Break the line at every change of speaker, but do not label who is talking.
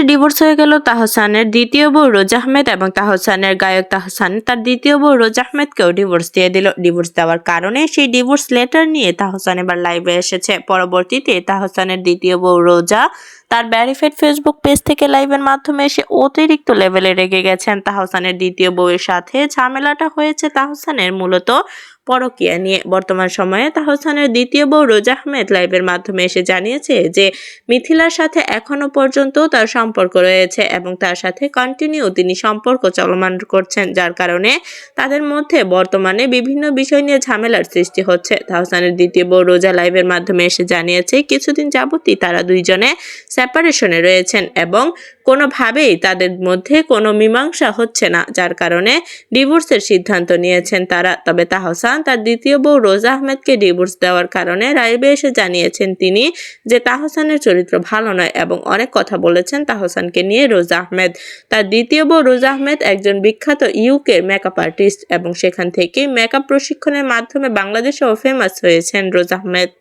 অবশেষে ডিভোর্স হয়ে গেল তাহসানের দ্বিতীয় বউ রোজা আহমেদ এবং তাহসানের গায়ক তাহসান তার দ্বিতীয় বউ রোজা আহমেদকেও ডিভোর্স দিয়ে দিল। ডিভোর্স দেওয়ার কারণে সেই ডিভোর্স লেটার নিয়ে তাহসান এবার লাইভে এসেছে। পরবর্তীতে তাহসানের দ্বিতীয় বউ রোজা তার ভেরিফাইড ফেসবুক পেজ থেকে লাইভের মাধ্যমে এসে অতিরিক্ত লেভেলে রেগে গেছেন। তাহসানের দ্বিতীয় বউয়ের সাথে ঝামেলাটা হয়েছে তাহসানের মূলত পরকীয়া নিয়ে। বর্তমান সময়ে তাহসানের দ্বিতীয় বউ রোজা আহমেদ লাইভের মাধ্যমে এসে জানিয়েছে যে মিথিলার সাথে এখনো পর্যন্ত তার সম্পর্ক রয়েছে এবং তার সাথে কন্টিনিউ তিনি সম্পর্ক চলমান করছেন, যার কারণে তাদের মধ্যে বর্তমানে বিভিন্ন বিষয় নিয়ে ঝামেলার সৃষ্টি হচ্ছে। তাহসানের দ্বিতীয় বউ রোজা লাইভের মাধ্যমে এসে জানিয়েছে কিছুদিন যাবতই তারা দুইজনে সেপারেশনে রয়েছেন এবং কোনোভাবেই তাদের মধ্যে কোনো মীমাংসা হচ্ছে না, যার কারণে ডিভোর্সের সিদ্ধান্ত নিয়েছেন তারা। তবে তাহসান তার দ্বিতীয় বউ রোজা আহমেদকে ডিভোর্স দেওয়ার কারণে লাইভে এসে জানিয়েছেন তিনি যে তাহসানের চরিত্র ভালো নয় এবং অনেক কথা বলেছেন তাহসানকে নিয়ে রোজা আহমেদ। তার দ্বিতীয় বউ রোজা আহমেদ একজন বিখ্যাত ইউকের মেকআপ আর্টিস্ট এবং সেখান থেকেই মেকআপ প্রশিক্ষণের মাধ্যমে বাংলাদেশেও ফেমাস হয়েছেন রোজা আহমেদ।